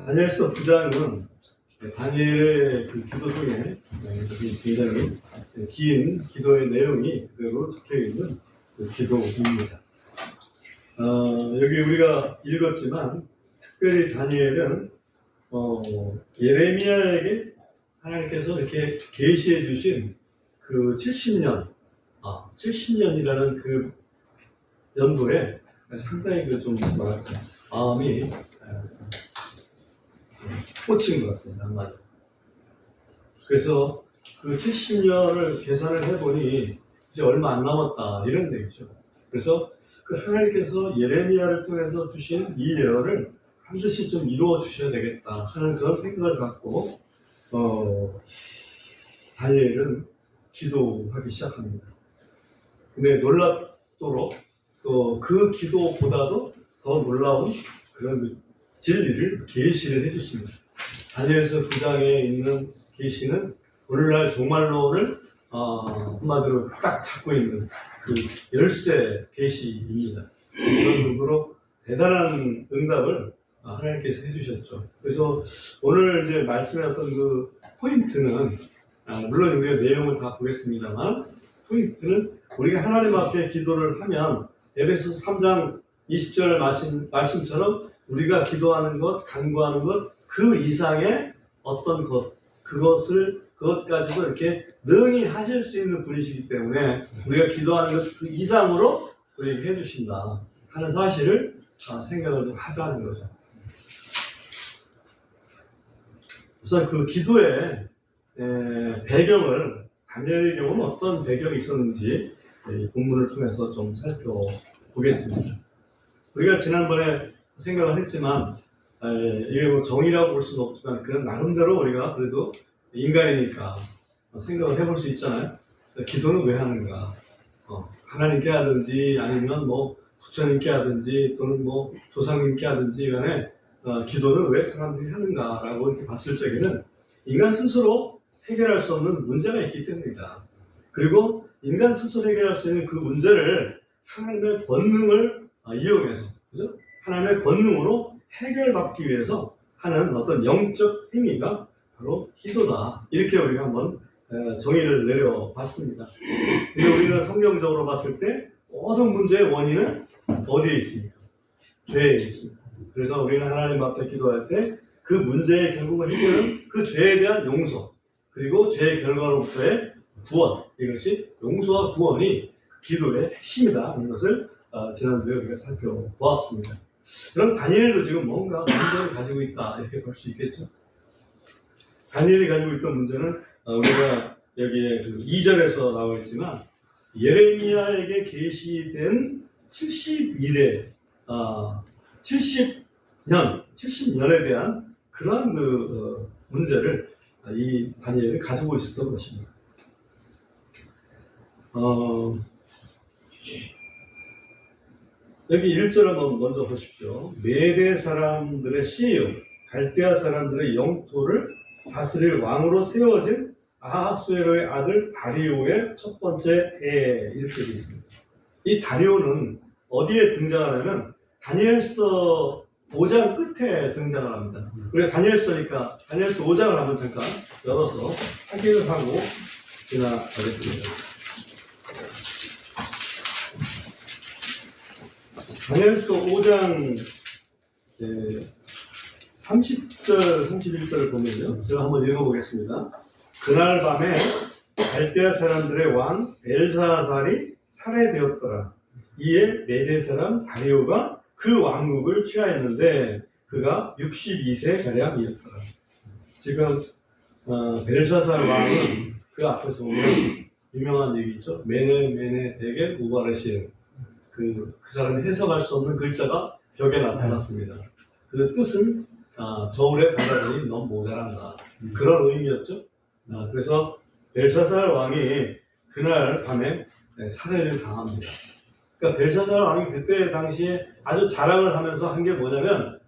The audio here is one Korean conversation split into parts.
다니엘서 9장은 다니엘의 그 기도 속에 굉장히 긴 기도의 내용이 그대로 적혀 있는 그 기도입니다. 여기 우리가 읽었지만 특별히 다니엘은 예레미야에게 하나님께서 이렇게 계시해 주신 그 70년이라는 그 연도에 상당히 좀 뭐랄까 마음이 꽂힌 것 같습니다. 한마디로. 그래서 그 70년을 계산을 해보니 이제 얼마 안 남았다 이런 얘기죠. 그래서 그 하나님께서 예레미야를 통해서 주신 이 예언을 반드시 좀 이루어 주셔야 되겠다 하는 그런 생각을 갖고 다니엘은 기도하기 시작합니다. 근데 놀랍도록 또 그 기도보다도 더 놀라운 그런 진리를 계시를 해주십니다. 다니엘서 9장에 있는 계시는 오늘날 종말론을 한마디로 딱 잡고 있는 그 열쇠 계시입니다. 그런 의미로 대단한 응답을 하나님께서 해주셨죠. 그래서 오늘 이제 말씀의 어떤 그 포인트는 물론 우리가 내용을 다 보겠습니다만 포인트는 우리가 하나님 앞에 기도를 하면 에베소서 3장 20절 말씀처럼 우리가 기도하는 것, 간구하는 것, 그 이상의 어떤 것, 그것 가지고 이렇게 능히 하실 수 있는 분이시기 때문에 우리가 기도하는 것 그 이상으로 우리에게 해주신다 하는 사실을 생각을 좀 하자는 거죠. 우선 그 기도의 배경을, 다니엘의 경우는 어떤 배경이 있었는지 이 본문을 통해서 좀 살펴보겠습니다. 우리가 지난번에 생각을 했지만 이게 뭐 정의라고 볼 수는 없지만 그런 나름대로 우리가 그래도 인간이니까 생각을 해볼 수 있잖아요. 기도는 왜 하는가? 하나님께 하든지 아니면 뭐 부처님께 하든지 또는 뭐 조상님께 하든지 간에 기도는 왜 사람들이 하는가라고 이렇게 봤을 적에는 인간 스스로 해결할 수 없는 문제가 있기 때문이다. 그리고 인간 스스로 해결할 수 있는 그 문제를 하나님의 권능을 이용해서, 그죠? 하나님의 권능으로 해결받기 위해서 하는 어떤 영적 행위가 바로 기도다. 이렇게 우리가 한번 정의를 내려봤습니다. 근데 우리가 성경적으로 봤을 때 모든 문제의 원인은 어디에 있습니까? 죄에 있습니다. 그래서 우리는 하나님 앞에 기도할 때 그 문제의 결국은 해결은 그 죄에 대한 용서, 그리고 죄의 결과로부터의 구원, 이것이 용서와 구원이 기도의 핵심이다 하는 것을 지난주에 우리가 살펴보았습니다. 그럼 다니엘도 지금 뭔가 문제를 가지고 있다 이렇게 볼 수 있겠죠. 다니엘이 가지고 있던 문제는 우리가 여기에 그 2절에서 나와 있지만 예레미야에게 계시된 70년에 대한 그러한 그 문제를 이 다니엘이 가지고 있었던 것입니다. 여기 1절 한번 먼저 보십시오. 메대 사람들의 CEO, 갈대아 사람들의 영토를 다스릴 왕으로 세워진 아하수에로의 아들 다리오의 첫 번째 해, 이렇게 되어 있습니다. 이 다리오는 어디에 등장하냐면 다니엘서 5장 끝에 등장을 합니다. 우리가 다니엘서니까 다니엘서 5장을 한번 잠깐 열어서 확인을 하고 지나가겠습니다. 다니엘서 5장 30절, 31절을 보면요. 제가 한번 읽어보겠습니다. 그날 밤에 갈대아 사람들의 왕 벨사살이 살해되었더라. 이에 메대 사람 다리오가 그 왕국을 취하였는데 그가 62세가량이었더라. 지금 벨사살 왕은 그 앞에서 보면 유명한 얘기 있죠. 메네 대게 우바르신. 그 사람이 해석할 수 없는 글자가 벽에 나타났습니다. 그 뜻은 저울에 바다들이 너무 모자란다. 그런 의미였죠. 그래서 벨사살 왕이 그날 밤에 살해를 당합니다. 그러니까 벨사살 왕이 그때 당시에 아주 자랑을 하면서 한 게 뭐냐면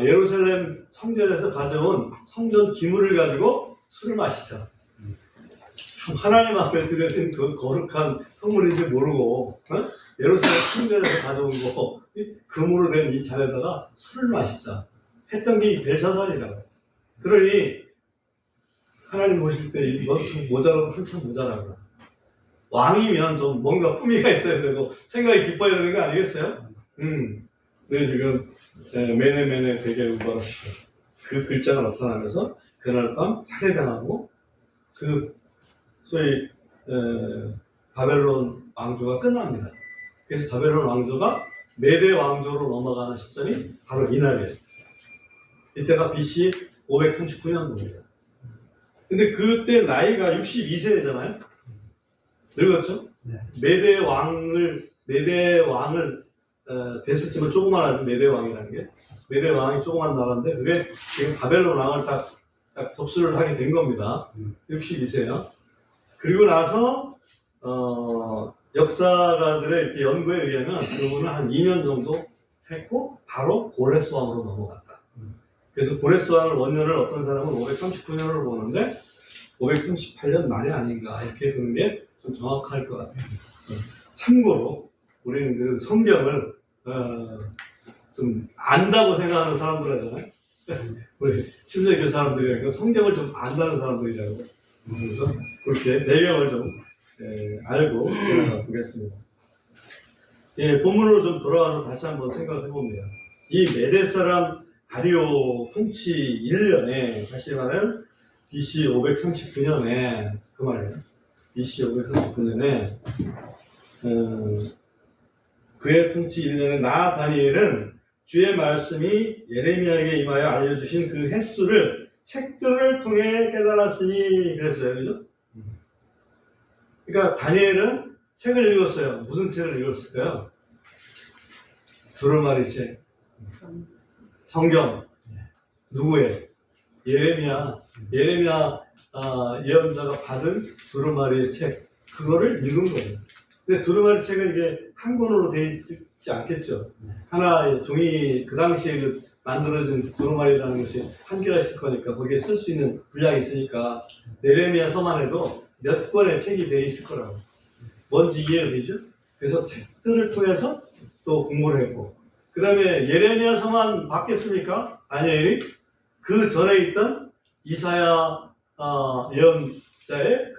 예루살렘 성전에서 가져온 성전 기물을 가지고 술을 마시자. 하나님 앞에 드려진 그 거룩한 선물인지 모르고 예루살렘 성전에서 가져온 거 금으로 된 이 잔에다가 술을 마시자. 했던 게 이 벨사살이라고. 그러니 하나님 보실 때 이거 좀 모자라도 한참 모자라고. 왕이면 좀 뭔가 품위가 있어야 되고 생각이 깊어야 되는 거 아니겠어요? 네, 지금 메네메네 베겔 우바라시 그 글자가 나타나면서 그날 밤 살해당하고 그 소위 바벨론 왕조가 끝납니다. 그래서 바벨론 왕조가 메대 왕조로 넘어가는 시점이 바로 이날이에요. 이때가 BC 539년도입니다. 근데 그때 나이가 62세잖아요. 늙었죠? 네. 메대 왕을 됐었지만 조그만하죠. 메대 왕이라는 게 메대 왕이 조그만 나라인데 그게 지금 바벨론 왕을 딱 접수를 하게 된 겁니다. 62세요. 그리고 나서 역사가들의 이렇게 연구에 의하면 그분은 한 2년 정도 했고 바로 고레스 왕으로 넘어갔다. 그래서 고레스 왕을 원년을 어떤 사람은 539년으로 보는데 538년 말이 아닌가 이렇게 보는 게 좀 정확할 것 같아요. 참고로 우리는 그 성경을 좀 안다고 생각하는 사람들 하잖아요. 우리 신세교 사람들이 성경을 좀 안다는 사람들이라고. 그래서 그렇게 배경을 좀 알고 지나가 보겠습니다. 예, 본문으로 좀 돌아와서 다시 한번 생각을 해봅니다. 이 메대 사람 다리오 통치 1년에 다시 말하면 BC 539년에 그 말이에요. BC 539년에 그의 통치 1년에 나 다니엘은 주의 말씀이 예레미야에게 임하여 알려주신 그 횟수를 책들을 통해 깨달았으니 그랬어요. 그죠? 그러니까 다니엘은 책을 읽었어요. 무슨 책을 읽었을까요? 두루마리 책. 성경. 누구의? 예레미야 예언자가 받은 두루마리의 책. 그거를 읽은 거예요. 근데 두루마리 책은 이게 한 권으로 되어 있지 않겠죠. 하나의 종이, 그 당시에 그 만들어진 두루마리라는 것이 한계가 있을 거니까 거기에 쓸 수 있는 분량이 있으니까 예레미야 서만 해도 몇 권의 책이 되어 있을 거라고. 뭔지 이해가 되죠? 그래서 책들을 통해서 또 공부를 했고, 그 다음에 예레미야 서만 받겠습니까? 다니엘이 그 전에 있던 이사야 예언자의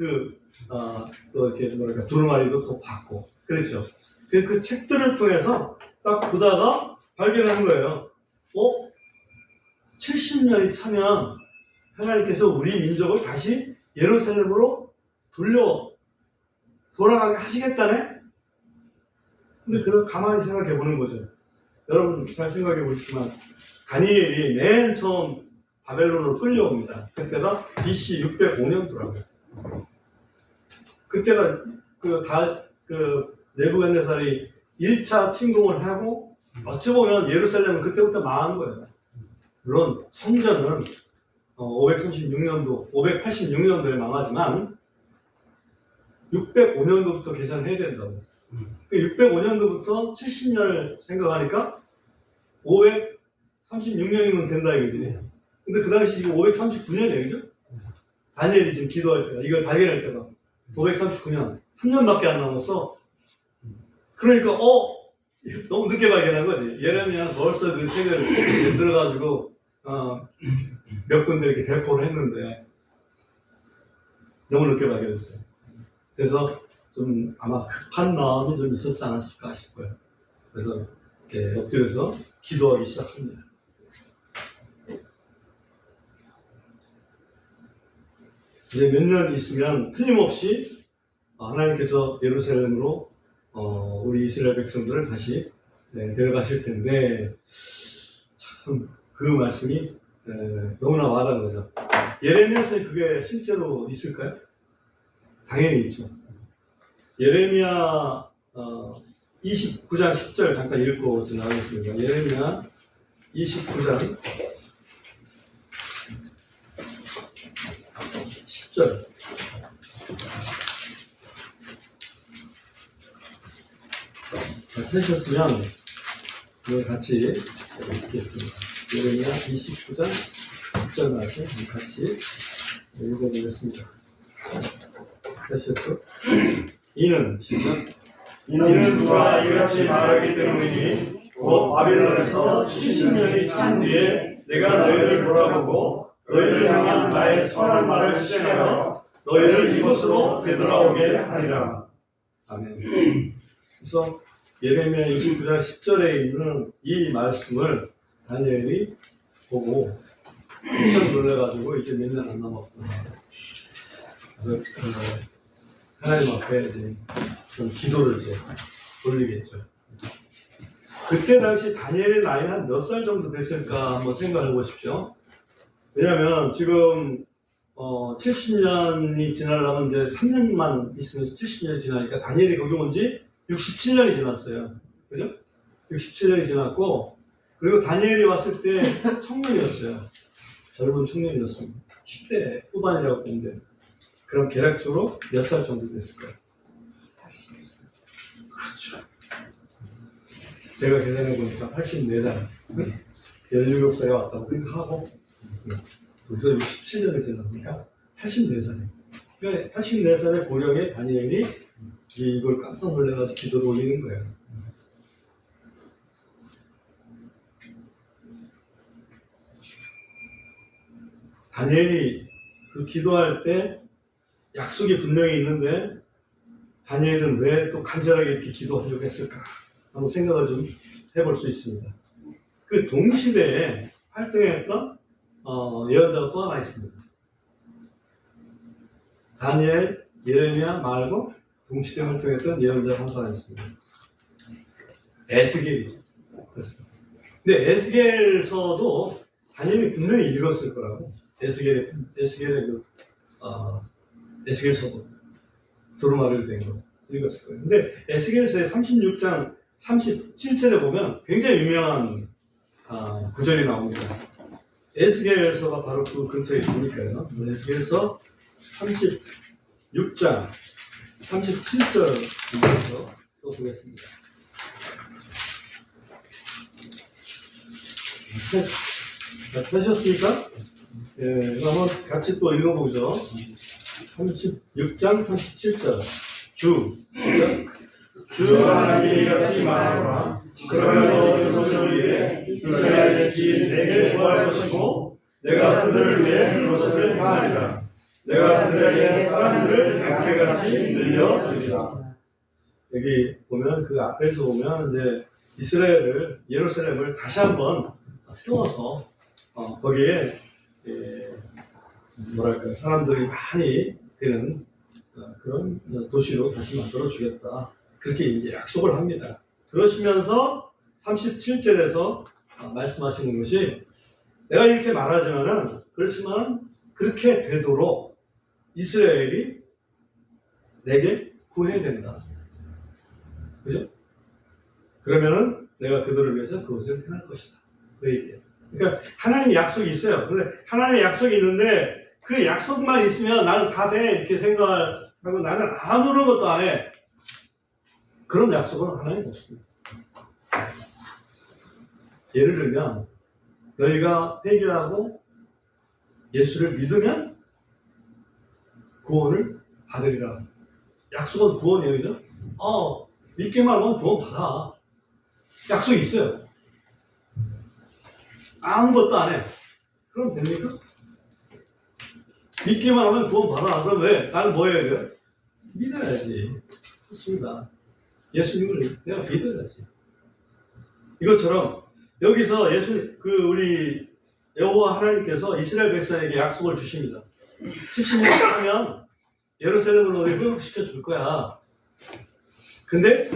또 이렇게 뭐랄까 두루마리도 또 받고 그랬죠. 그 책들을 통해서 딱 보다가 발견한 거예요. 70년이 차면 하나님께서 우리 민족을 다시 예루살렘으로 돌아가게 하시겠다네? 근데 그걸 가만히 생각해 보는 거죠. 여러분 잘 생각해 보시지만 다니엘이 맨 처음 바벨론으로 끌려옵니다. 그때가 BC 605년도라고요. 그때가 네부갓네살이 1차 침공을 하고 어찌 보면 예루살렘은 그때부터 망한 거예요. 물론 성전은 586년도에 망하지만 605년도부터 계산해야 된다고. 605년도부터 70년을 생각하니까 536년이면 된다 이거지. 근데 그 당시 지금 539년이에요, 그죠? 다니엘이 지금 기도할 때가, 이걸 발견할 때가 539년, 3년밖에 안 남았어. 그러니까 너무 늦게 발견한 거지. 예레미야는 벌써 그 책을 만들어가지고 몇 군데 이렇게 배포를 했는데 너무 늦게 발견했어요. 그래서 좀 아마 급한 마음이 좀 있었지 않았을까 싶어요. 그래서 이렇게 엎드려서 기도하기 시작합니다. 이제 몇 년 있으면 틀림없이 하나님께서 예루살렘으로 우리 이스라엘 백성들을 다시 데려가실 텐데 참 그 말씀이 너무나 와닿는 거죠. 예레미야서에 그게 실제로 있을까요? 당연히 있죠. 예레미야 29장 10절 잠깐 읽고 지나가겠습니다. 예레미야 29장 10절. 찾으셨으면 같이 읽겠습니다. 예레미야 29장 10절 말씀 같이 읽어보겠습니다. 하셨죠? 이는 시작. 이는 주가 이같이 말하기 때문이니 곧 바빌론에서 70년이 찬 뒤에 내가 너희를 돌아보고 너희를 향한 나의 선한 말을 실행하여 너희를 이곳으로 되돌아오게 하리라. 아멘. 그래서 예레미야 29장 10절에 있는 이 말씀을 다니엘이 보고 엄청 놀라가지고 이제 몇 년 안 남았구나. 그래서 하나님 앞에 이제 좀 기도를 이제 돌리겠죠. 그때 당시 다니엘의 나이는 한 몇 살 정도 됐을까 한번 생각해 보십시오. 왜냐하면 지금 70년이 지나려면 이제 3년만 있으면 70년이 지나니까 다니엘이 거기 온 지 67년이 지났어요. 그죠? 67년이 지났고, 그리고 다니엘이 왔을 때 청년이었어요. 젊은 청년이었습니다. 10대 후반이라고 보는데, 그럼 계략적으로 몇 살 정도 됐을까요? 그렇죠. 제가 계산해 보니까 84살, 17살에 왔다고 생각하고, 거기서 67년을 지났으니까 84살이에요. 그러니까 84살의 고령의 다니엘이 이걸 깜짝 놀라가지고 기도를 올리는 거예요. 다니엘이 그 기도할 때 약속이 분명히 있는데 다니엘은 왜 또 간절하게 이렇게 기도하려고 했을까? 한번 생각을 좀 해볼 수 있습니다. 그 동시대에 활동했던 예언자가 또 하나 있습니다. 다니엘, 예레미야 말고 동시대에 활동했던 예언자가 한 사람 있습니다. 에스겔이죠. 근데 에스겔서도 다니엘이 분명히 읽었을 거라고. 에스겔의 에스겔서도 두루마리를 댄 거 읽었을 거예요. 근데 에스겔서의 36장 37절에 보면 굉장히 유명한 구절이 나옵니다. 에스겔서가 바로 그 근처에 있으니까요. 에스겔서 36장 37절에서 또 보겠습니다. 하셨습니까? 예, 한번 같이 또 읽어보죠. 36장 37절. 주 하나님이 이같이 말하노라. 그러면 그것을 위해 이스라엘의 집이 내게 구할 것이고 내가 그들을 위해 그것을 행하리라. 내가 그들에게 사람들을 양떼같이 늘려주리라. 여기 보면 그 앞에서 보면 이제 이스라엘을 예루살렘을 다시 한번 세워서 거기에 뭐랄까 사람들이 많이 되는 그런 도시로 다시 만들어 주겠다. 그렇게 이제 약속을 합니다. 그러시면서 37절에서 말씀하시는 것이 내가 이렇게 말하지만은 그렇지만 그렇게 되도록 이스라엘이 내게 구해야 된다. 그죠? 그러면은 내가 그들을 위해서 그것을 행할 것이다. 그 얘기예요. 그러니까 하나님의 약속이 있어요. 근데 하나님의 약속이 있는데 그 약속만 있으면 나는 다 돼 이렇게 생각하고 나는 아무런 것도 안 해. 그런 약속은 하나님 없습니다. 예를 들면 너희가 회개하고 예수를 믿으면 구원을 받으리라. 약속은 구원이에요. 그죠? 믿기만 하면 구원 받아. 약속이 있어요. 아무것도 안 해. 그럼 됩니까? 믿기만 하면 구원 받아. 그럼 왜? 나는 뭐 해야 돼요? 믿어야지. 좋습니다. 예수님을 내가 믿어야지. 이것처럼 여기서 우리 여호와 하나님께서 이스라엘 백성에게 약속을 주십니다. 70년 하면 예루살렘을 너희 회복시켜 줄 거야. 근데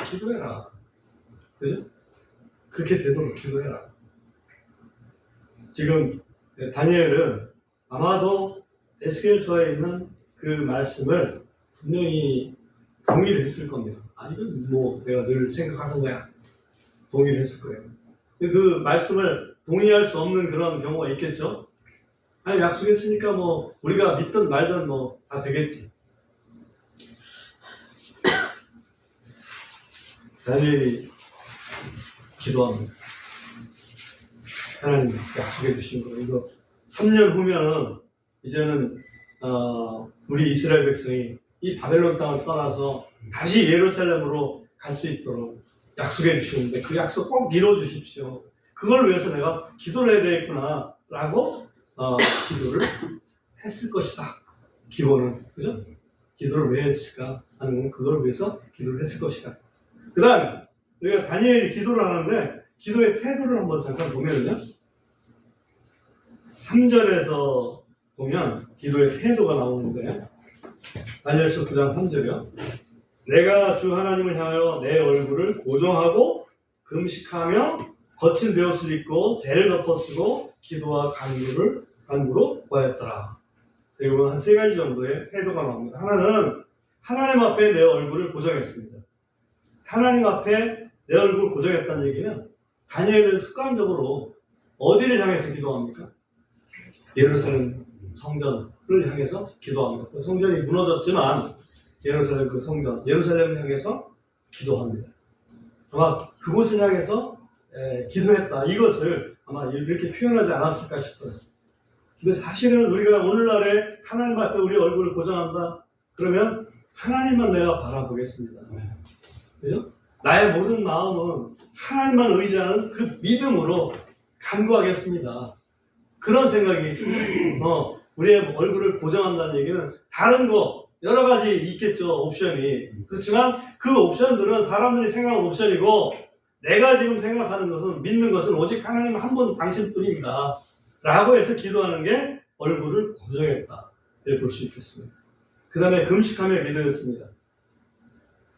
기도해라. 그죠? 그렇게 되도록 기도해라. 지금 다니엘은 아마도 에스겔서에 있는 그 말씀을 분명히 동의를 했을 겁니다. 이건 뭐 내가 늘 생각하던 거야. 동의를 했을 거예요. 그 말씀을 동의할 수 없는 그런 경우가 있겠죠? 아니 약속했으니까 뭐 우리가 믿든 말든 뭐 다 되겠지. 다니엘이 기도합니다. 하나님 약속해 주신 거 이거 3년 후면은 이제는 우리 이스라엘 백성이 이 바벨론 땅을 떠나서 다시 예루살렘으로 갈 수 있도록 약속해 주시는데 그 약속 꼭 이뤄 주십시오. 그걸 위해서 내가 기도를 해야 되겠구나 라고 기도를 했을 것이다. 기본은. 그죠? 기도를 왜 했을까 하는 건 그걸 위해서 기도를 했을 것이다. 그 다음에 우리가 다니엘이 기도를 하는데 기도의 태도를 한번 잠깐 보면요. 3절에서 보면 기도의 태도가 나오는데 다니엘서 9장 3절이요. 내가 주 하나님을 향하여 내 얼굴을 고정하고 금식하며 거친 베옷을 입고 재를 덮어쓰고 기도와 간구로 구하였더라. 그리고 한 세 가지 정도의 태도가 나옵니다. 하나는 하나님 앞에 내 얼굴을 고정했습니다. 하나님 앞에 내 얼굴을 고정했다는 얘기는 다니엘은 습관적으로 어디를 향해서 기도합니까? 예루살렘 성전을 향해서 기도합니다. 그 성전이 무너졌지만 예루살렘 그 성전, 예루살렘을 향해서 기도합니다. 아마 그곳을 향해서 기도했다. 이것을 아마 이렇게 표현하지 않았을까 싶어요. 근데 사실은 우리가 오늘날에 하나님 앞에 우리 얼굴을 고정한다. 그러면 하나님만 내가 바라보겠습니다. 그죠? 나의 모든 마음은 하나님만 의지하는 그 믿음으로 간구하겠습니다. 그런 생각이 우리의 얼굴을 고정한다는 얘기는 다른 거 여러 가지 있겠죠. 옵션이. 그렇지만 그 옵션들은 사람들이 생각하는 옵션이고 내가 지금 생각하는 것은 믿는 것은 오직 하나님 한 분 당신뿐입니다. 라고 해서 기도하는 게 얼굴을 고정했다. 이렇게 볼 수 있겠습니다. 그 다음에 금식하며 기도했습니다.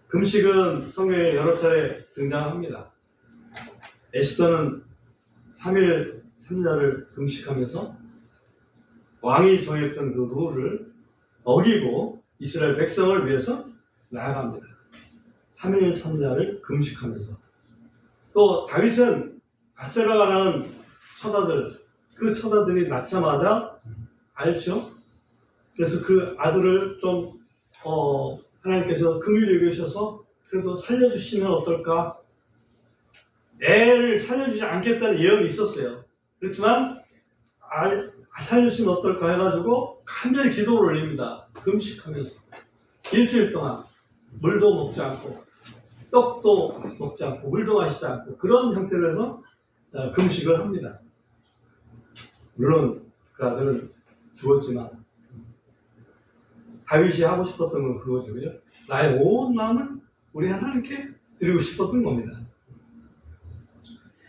금식은 성경에 여러 차례 등장합니다. 에스더는 3일 3야를 금식하면서 왕이 정했던 그 룰을 어기고 이스라엘 백성을 위해서 나아갑니다. 3일 3야를 금식하면서. 또 다윗은 바세바가 낳은 처자들, 그 처자들이 낳자마자 알죠? 그래서 그 아들을 좀 하나님께서 긍휼히 여기셔서 그래도 살려주시면 어떨까? 애를 살려주지 않겠다는 예언이 있었어요. 그렇지만 살려주시면 어떨까 해가지고 간절히 기도를 올립니다. 금식하면서 일주일 동안 물도 먹지 않고 떡도 먹지 않고 물도 마시지 않고 그런 형태로 해서 금식을 합니다. 물론 그 아들은 죽었지만 다윗이 하고 싶었던 건 그거죠. 그죠? 나의 온 마음을 우리 하나님께 드리고 싶었던 겁니다.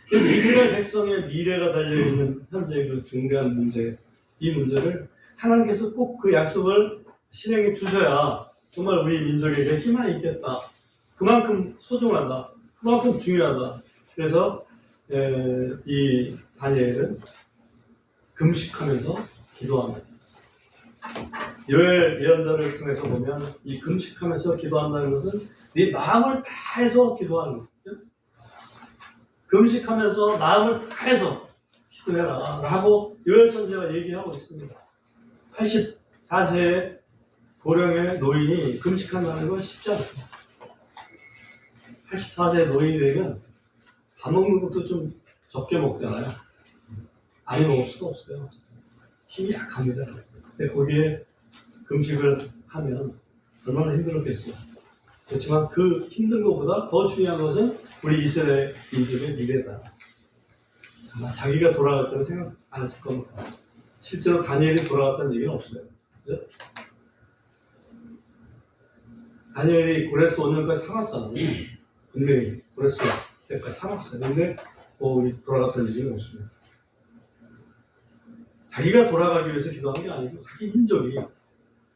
그래서 이스라엘 백성의 미래가 달려있는 현재의 그 중대한 문제, 이 문제를 하나님께서 꼭 그 약속을 실행해 주셔야 정말 우리 민족에게 희망이 있겠다. 그만큼 소중하다. 그만큼 중요하다. 그래서 이 다니엘은 금식하면서 기도합니다. 요엘 예언자를 통해서 보면 이 금식하면서 기도한다는 것은 네 마음을 다해서 기도하는 거죠. 금식하면서 마음을 다해서 기도해라 라고 요엘 선지자가 얘기하고 있습니다. 84세의 고령의 노인이 금식한다는 건 쉽지 않습니다. 84세의 노인이 되면 밥 먹는 것도 좀 적게 먹잖아요. 많이 먹을 수가 없어요. 힘이 약합니다. 근데 거기에 금식을 하면 얼마나 힘들었겠어요. 그렇지만 그 힘든 것보다 더 중요한 것은 우리 이스라엘 민족의 미래다. 아마 자기가 돌아갔다고 생각 안 했을 겁니다. 실제로 다니엘이 돌아갔다는 얘기는 없어요. 그죠? 다니엘이 고레스 5년까지 살았잖아요. 분명히 고레스 때까지 살았어요. 근데 돌아갔다는 얘기는 없습니다. 자기가 돌아가기 위해서 기도한 게 아니고 자기 민족이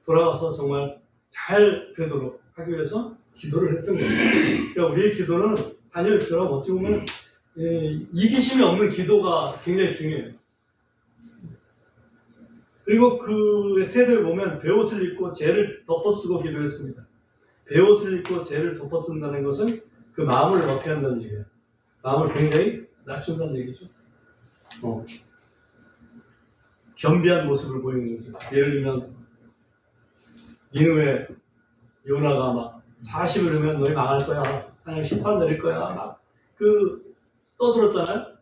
돌아가서 정말 잘 되도록 하기 위해서 기도를 했던 거예요. 그러니까 우리의 기도는 다니엘처럼 어찌 보면 이기심이 없는 기도가 굉장히 중요해요. 그리고 그 태도에 보면 베옷을 입고 재를 덮어쓰고 기도했습니다. 베옷을 입고 재를 덮어쓴다는 것은 그 마음을 어떻게 한다는 얘기예요. 마음을 굉장히 낮춘다는 얘기죠. 겸비한 모습을 보이는 거죠. 예를 들면 니느웨 요나가 막 40을 넣으면 너희 망할 거야. 하나님 심판 내릴 거야. 막 떠들었잖아요.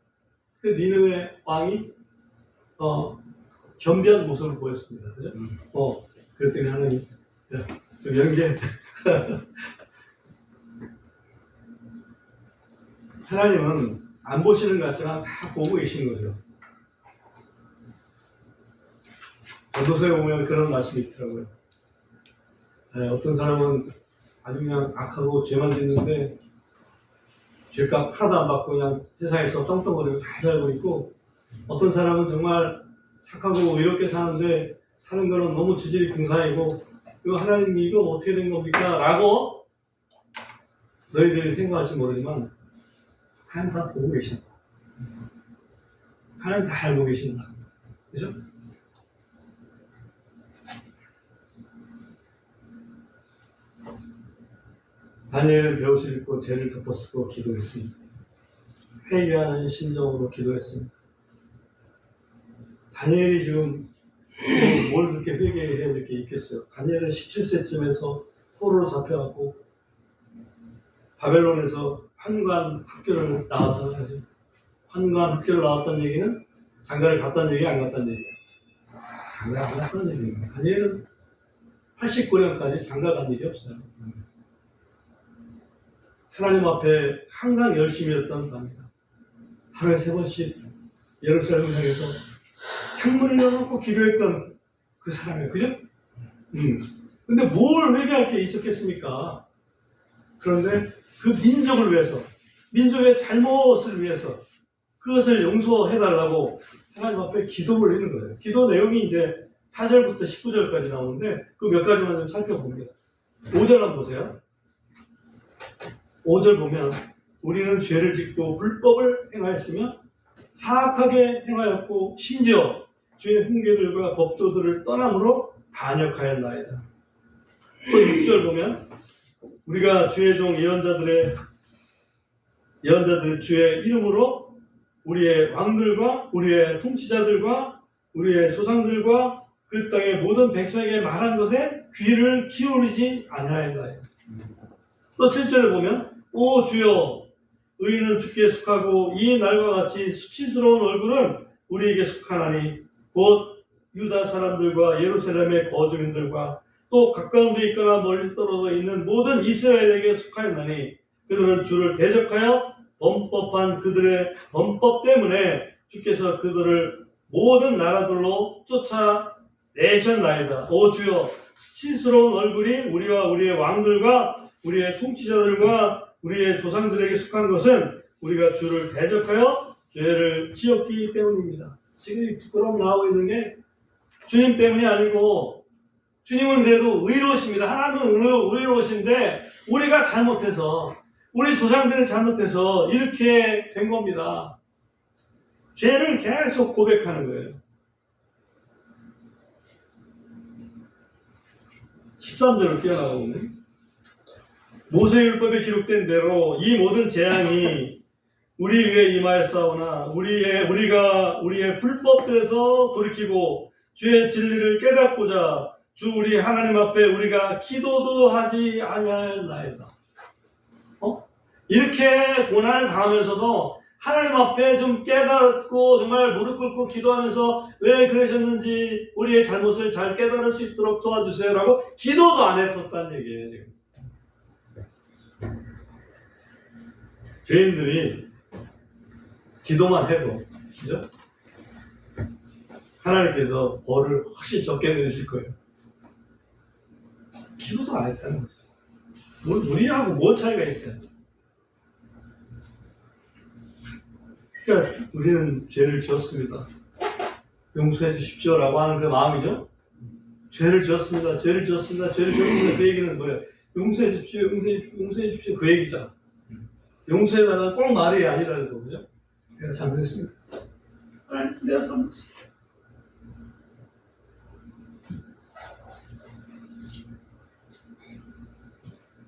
그 니느웨 왕이 겸비한 모습을 보였습니다. 그죠? 그랬더니 하나님 좀 연기해. 하나님은 안 보시는 것 같지만 다 보고 계신 거죠. 전도서에 보면 그런 말씀이 있더라고요. 어떤 사람은 아주 그냥 악하고 죄만 짓는데 죄값 하나도 안 받고 그냥 세상에서 떵떵거리고 잘 살고 있고, 어떤 사람은 정말 착하고 의롭게 사는데 사는 거는 너무 지질이 궁상이고, 이거 하나님 이거 어떻게 된 겁니까? 라고 너희들이 생각할지 모르지만 하나님 다 보고 계신다. 하나님 다 알고 계신다. 그죠? 다니엘은 벼옷을 입고 죄를 덮어쓰고 기도했습니다. 회개하는 심정으로 기도했습니다. 다니엘이 지금 뭘 그렇게 회개해야 될 게 있겠어요? 다니엘은 17세쯤에서 포로로 잡혀갖고 바벨론에서 환관 학교를 나왔잖아요. 환관 학교를 나왔다는 얘기는 장가를 갔다는 얘기, 안 갔다는 얘기예요. 장가 안 갔다는 얘기입니다. 다니엘은 89년까지 장가 간 일이 없어요. 하나님 앞에 항상 열심히 했던 사람입니다. 하루에 3번씩 예루살렘을 향해서 창문을 열어놓고 기도했던 그 사람이에요. 그죠? 근데 뭘 회개할 게 있었겠습니까? 그런데 그 민족을 위해서, 민족의 잘못을 위해서 그것을 용서해달라고 하나님 앞에 기도 올리는 거예요. 기도 내용이 이제 4절부터 19절까지 나오는데 그 몇 가지만 좀 살펴봅니다. 5절 한번 보세요. 5절 보면 우리는 죄를 짓고 불법을 행하였으며 사악하게 행하였고 심지어 주의 훈계들과 법도들을 떠남으로 반역하였나이다. 또 6절 보면 우리가 주의 종 예언자들의 주의 이름으로 우리의 왕들과 우리의 통치자들과 우리의 조상들과 그 땅의 모든 백성에게 말한 것에 귀를 기울이지 아니하였나이다. 또 7절에 보면 오 주여 의인은 주께 속하고 이 날과 같이 수치스러운 얼굴은 우리에게 속하나니 곧 유다 사람들과 예루살렘의 거주민들과 또 가까운 데 있거나 멀리 떨어져 있는 모든 이스라엘에게 속하였나니 그들은 주를 대적하여 범법한 그들의 범법 때문에 주께서 그들을 모든 나라들로 쫓아내셨나이다. 오 주여 수치스러운 얼굴이 우리와 우리의 왕들과 우리의 통치자들과 우리의 조상들에게 속한 것은 우리가 주를 대적하여 죄를 지었기 때문입니다. 지금 이 부끄러움 나오고 있는 게 주님 때문이 아니고, 주님은 그래도 의로우십니다. 하나님은 의로우신데 우리가 잘못해서, 우리 조상들이 잘못해서 이렇게 된 겁니다. 죄를 계속 고백하는 거예요. 13절을 뛰어나가보면 모세율법에 기록된 대로 이 모든 재앙이 우리 위에 임하였사오나 우리가 우리의 불법들에서 돌이키고 주의 진리를 깨닫고자 주 우리 하나님 앞에 우리가 기도도 하지 아니하였나이다. 이렇게 고난을 당하면서도 하나님 앞에 좀 깨닫고 정말 무릎 꿇고 기도하면서 왜 그러셨는지 우리의 잘못을 잘 깨달을 수 있도록 도와주세요 라고 기도도 안 했었다는 얘기예요. 지금 죄인들이 기도만 해도, 그죠? 하나님께서 벌을 훨씬 적게 내리실 거예요. 기도도 안 했다는 거죠. 우리하고 뭐 차이가 있어요? 그러니까 우리는 죄를 지었습니다. 용서해 주십시오 라고 하는 그 마음이죠. 죄를 지었습니다. 그 얘기는 뭐예요? 용서해 주십시오. 그 얘기잖아. 용서해달라는 꼭 말이 아니라도, 그죠? 내가 잘못했습니다. 내가 잘못했어.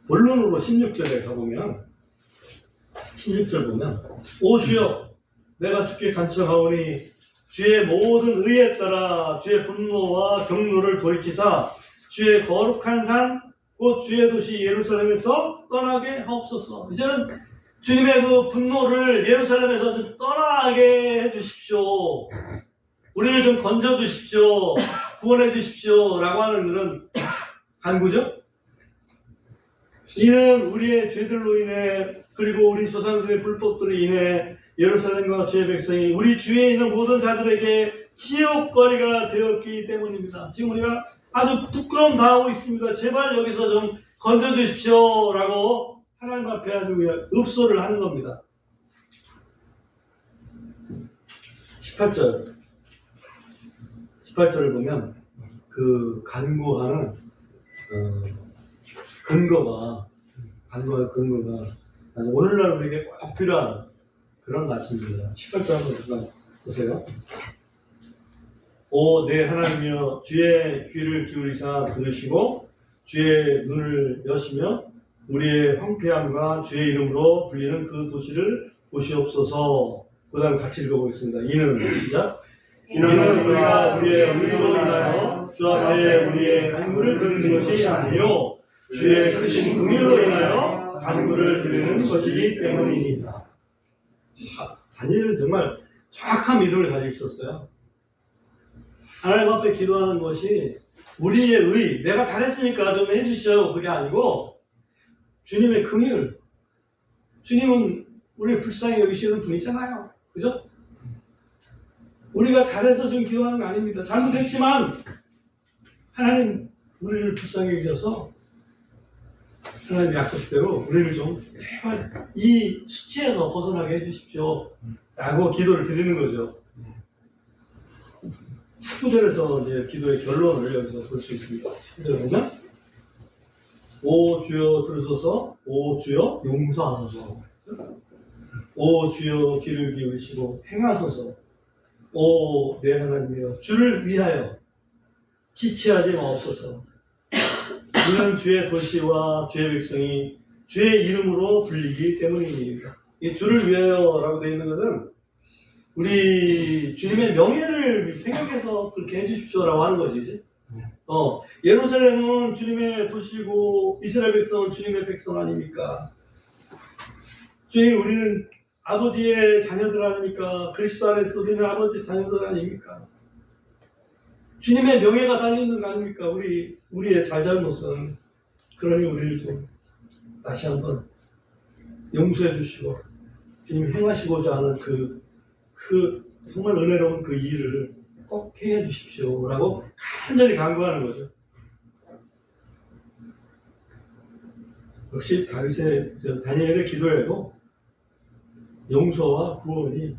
본론으로 16절에 가보면, 16절 보면, 오 주여, 내가 주께 간청하오니 주의 모든 의에 따라 주의 분노와 경노를 돌이키사 주의 거룩한 산, 곧 주의 도시 예루살렘에서 떠나게 하옵소서. 이제는 주님의 그 분노를 예루살렘에서 좀 떠나게 해주십시오. 우리를 좀 건져주십시오. 구원해 주십시오. 라고 하는 그런 간구죠. 이는 우리의 죄들로 인해 그리고 우리 조상들의 불법들로 인해 예루살렘과 주의 백성이 우리 주위에 있는 모든 자들에게 지옥거리가 되었기 때문입니다. 지금 우리가 아주 부끄러움 당하고 있습니다. 제발 여기서 좀 건져주십시오 라고 하나님 앞에 아주 읍소를 하는 겁니다. 18절을 보면 그 간구하는 근거가 오늘날 우리에게 꼭 필요한 그런 말씀입니다. 18절 한번 보세요. 오 내 하나님이여 주의 귀를 기울이사 들으시고 주의 눈을 여시며 우리의 황폐함과 주의 이름으로 불리는 그 도시를 보시옵소서. 그 다음 같이 읽어보겠습니다. 이는 시작. 이는 우리가 우리의 의로 인하여 주 앞에 우리의 간구를 드리는 것이 아니요 주의 크신 긍휼로 인하여 간구를 드리는 것이기 때문입니다. 다니엘은 정말 정확한 믿음을 가지고 있었어요. 하나님 앞에 기도하는 것이 우리의 의, 내가 잘했으니까 좀 해주시오 그게 아니고 주님의 긍휼. 주님은 우리를 불쌍히 여기시는 분이잖아요. 그죠? 우리가 잘해서 지금 기도하는 거 아닙니다. 잘못했지만 하나님 우리를 불쌍히 여기셔서 하나님 약속대로 우리를 좀 제발 이 수치에서 벗어나게 해주십시오 라고 기도를 드리는 거죠. 19절에서 이제 기도의 결론을 여기서 볼 수 있습니다. 19절에 보면 오 주여 들으소서, 오 주여 용서하소서, 오 주여 귀를 기울이시고 행하소서, 오 내 하나님이여 주를 위하여 지체하지 마옵소서. 이는 주의 도시와 주의 백성이 주의 이름으로 불리기 때문입니다. 이 주를 위하여라고 되어 있는 것은 우리 주님의 명예를 생각해서 그렇게 해주십시오라고 하는 것이지. 예루살렘은 주님의 도시고 이스라엘 백성은 주님의 백성 아닙니까? 주님 우리는 아버지의 자녀들 아닙니까? 그리스도 안에서 우리는 아버지의 자녀들 아닙니까? 주님의 명예가 달려있는 거 아닙니까? 우리의 잘잘못은. 그러니 우리를 좀 다시 한번 용서해 주시고 주님 행하시고자 하는 그 정말 은혜로운 그 일을 꼭 행해 주십시오 라고 간절히 간구하는 거죠. 역시 다니엘의 기도에도 용서와 구원이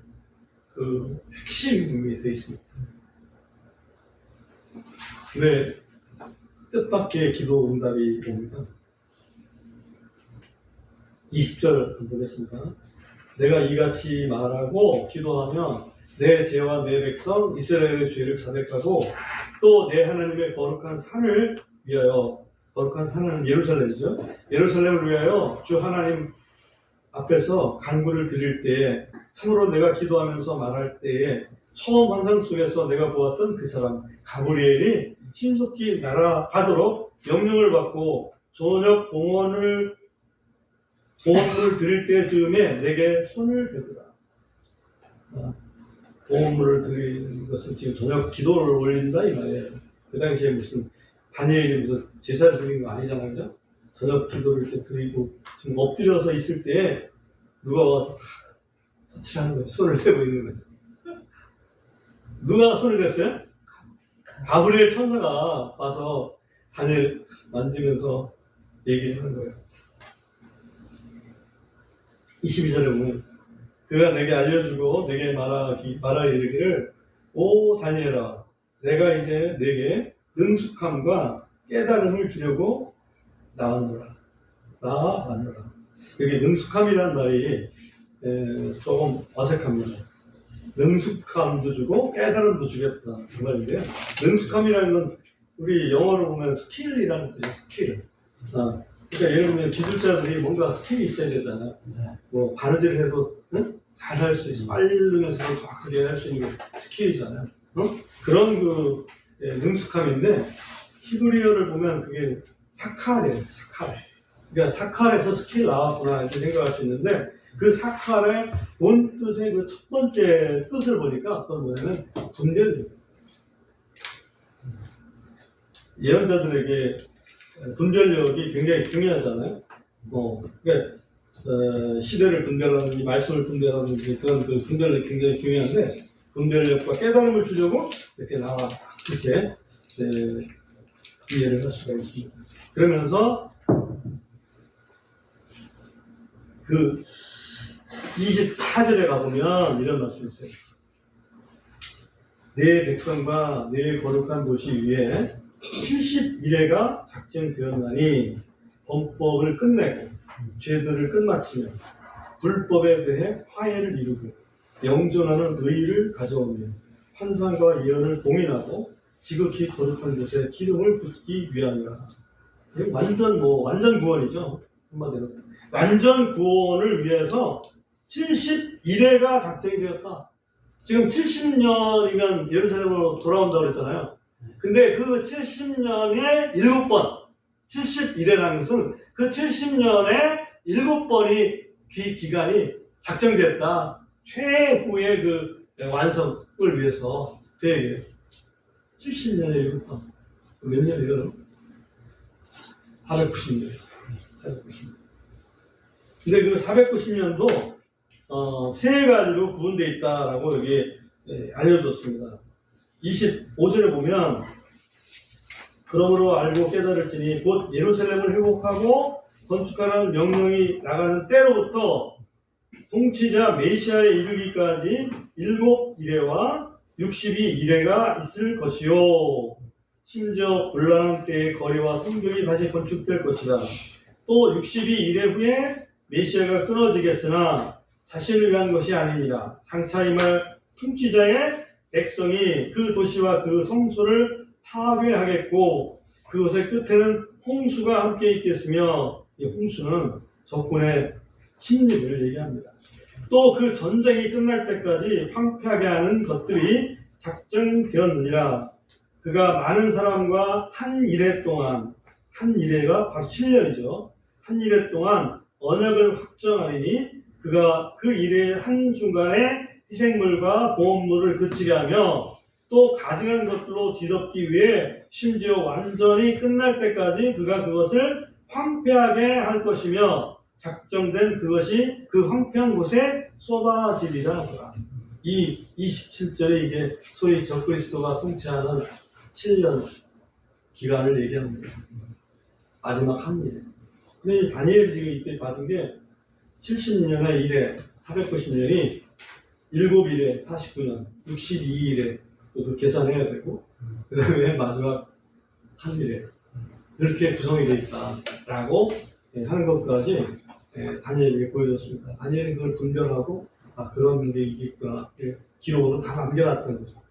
그 핵심이 되어 있습니다. 왜 뜻밖의 기도 응답이 옵니다. 20절 보겠습니다. 내가 이같이 말하고 기도하면 내 죄와 내 백성 이스라엘의 죄를 자백하고 또 내 하나님의 거룩한 산을 위하여, 거룩한 산은 예루살렘이죠. 예루살렘을 위하여 주 하나님 앞에서 간구를 드릴 때에 참으로 내가 기도하면서 말할 때에 처음 환상 속에서 내가 보았던 그 사람 가브리엘이 신속히 날아가도록 명령을 받고 저녁 봉헌을 드릴 때쯤에 내게 손을 대더라. 봉헌물을 드리는 것은 지금 저녁 기도를 올린다 이 말이에요. 그 당시에 무슨 다니엘이 무슨 제사를 드리는 거 아니잖아요, 그죠? 저녁 기도를 이렇게 드리고 지금 엎드려서 있을 때에 누가 와서 터치하는 거예요. 손을 대고 있는 거예요. 누가 손을 댔어요? 가브리엘 천사가 와서 다니엘 만지면서 얘기하는 거예요. 22절에 보면 그가 내게 알려주고 내게 말하 이르기를 오 다니엘아 내가 이제 내게 능숙함과 깨달음을 주려고 나왔노라. 여기 능숙함이라는 말이 조금 어색합니다. 능숙함도 주고 깨달음도 주겠다 그 말인데요. 능숙함이라는 건 우리 영어로 보면 스킬이라는 뜻이에요. 스킬. 그러니까 예를 들면 기술자들이 뭔가 스킬이 있어야 되잖아요. 뭐 바느질을 해도 잘 할 수 있어. 빨리 누르면서도 정확하게 할 수 있는 게 스킬이잖아요. 그런 그 능숙함인데 히브리어를 보면 그게 사칼이에요. 사칼. 그러니까 사칼에서 스킬 나왔구나 이렇게 생각할 수 있는데 그 사칼의 본 뜻의 그 첫 번째 뜻을 보니까 그건 뭐냐면 분별력. 예언자들에게 분별력이 굉장히 중요하잖아요. 그러니까 시대를 분별하는지 말씀을 분별하는지 그런 그 분별력이 굉장히 중요한데 분별력과 깨달음을 주려고 이렇게 나와 이렇게 이해를 할 수가 있습니다. 그러면서 그 24절에 가보면 이런 말씀이 있어요. 내 백성과 내 거룩한 도시 위에 71회가 작정되었나니 범법을 끝내고 죄들을 끝마치며 불법에 대해 화해를 이루고 영존하는 의의를 가져오며 환상과 예언을 봉인하고 지극히 거룩한 곳에 기름을 붓기 위함이라. 완전 구원이죠. 한마디로 완전 구원을 위해서 71회가 작정이 되었다. 지금 70년이면 예루살렘으로 돌아온다고 그랬잖아요. 근데 그 70년에 7번 71회라는 것은 그 70년에 7번이 기간이 작정되었다. 최후의 그 완성을 위해서 되게 70년에 7번 몇 년이거든? 490년. 490년. 근데 그 490년도 세 가지로 구분되어 있다라고 여기 알려줬습니다. 25절에 보면 그러므로 알고 깨달을지니 곧 예루살렘을 회복하고 건축하라는 명령이 나가는 때로부터 통치자 메시아에 이르기까지 7이레와 62이레가 있을 것이요 심지어 곤란한 때의 거리와 성벽이 다시 건축될 것이다. 또 62이레 후에 메시아가 끊어지겠으나 자신을 위한 것이 아닙니다. 장차 임할 통치자의 백성이 그 도시와 그 성소를 파괴하겠고 그것의 끝에는 홍수가 함께 있겠으며 이 홍수는 적군의 침입을 얘기합니다. 또 그 전쟁이 끝날 때까지 황폐하게 하는 것들이 작정되었느니라. 그가 많은 사람과 한 일해 동안 한 일해가 바로 7년이죠. 한 일해 동안 언약을 확정하리니 그가 그 일의 한중간에 희생물과 보험물을 그치게 하며 또 가증한 것들로 뒤덮기 위해 심지어 완전히 끝날 때까지 그가 그것을 황폐하게 할 것이며 작정된 그것이 그 황폐한 곳에 쏟아지리라. 이 27절에 이게 소위 적그리스도가 통치하는 7년 기간을 얘기합니다. 마지막 한 일에. 근데 다니엘이 지금 이때 받은 게 70년의 일에 490년이 7일에 49년, 62일에 또 계산해야 되고 그 다음에 마지막 한 일에 이렇게 구성이 되어 있다라고 하는 것까지 다니엘에게 보여줬습니다. 다니엘이 그걸 분별하고 그런 게 있겠구나 기록으로 다 남겨놨던 거죠.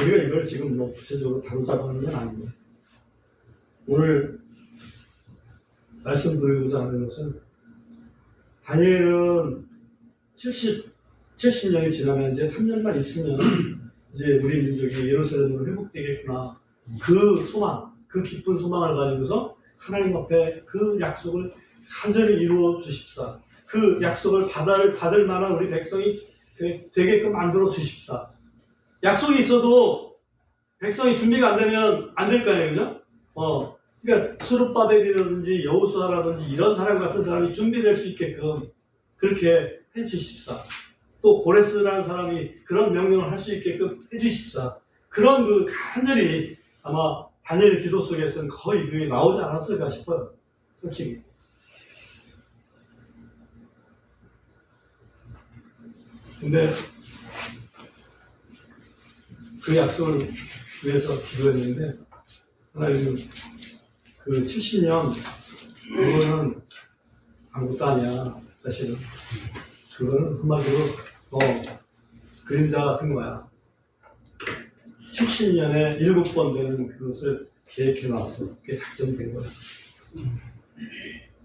우리가 이걸 지금 뭐 구체적으로 다루자고 하는 건 아닙니다. 오늘 말씀드리고자 하는 것은 다니엘은 70년이 지나면 이제 3년만 있으면 이제 우리 민족이 예루살렘으로 회복되겠구나. 그 소망, 그 기쁜 소망을 가지고서 하나님 앞에 그 약속을 간절히 이루어 주십사. 그 약속을 받을 만한 우리 백성이 되게끔 만들어 주십사. 약속이 있어도 백성이 준비가 안 되면 안 될 거 아니에요, 그죠? 그러니까 스룹바벨이라든지 여호수아라든지 이런 사람 같은 사람이 준비될 수 있게끔 그렇게 해주십사. 또 고레스라는 사람이 그런 명령을 할 수 있게끔 해주십사. 그런 그 간절히 아마 다니엘 기도 속에서는 거의 그게 나오지 않았을까 싶어요. 솔직히. 근데 그 약속을 위해서 기도했는데 하나님은 그 70년 그거는 아무것도 아니야. 사실은 그거는 한마디로 그림자 같은 거야. 70년에 7번 되는 그것을 계획해 놨어. 그게 작정된 거야.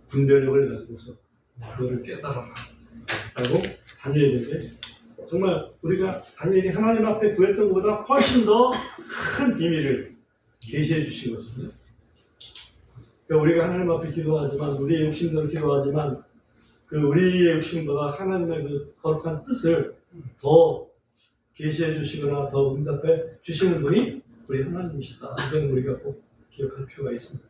분별력을 가지고서 그거를 깨달아라 라고 다니엘에게 정말 우리가 다니엘이 하나님 앞에 구했던 것보다 훨씬 더 큰 비밀을 계시해 주신 거거든요. 그러니까 우리가 하나님 앞에 기도하지만 우리의 욕심대로 기도하지만 그 우리의 욕심보다 하나님의 그 거룩한 뜻을 더 계시해 주시거나 더 응답해 주시는 분이 우리 하나님이시다. 이건 우리가 꼭 기억할 필요가 있습니다.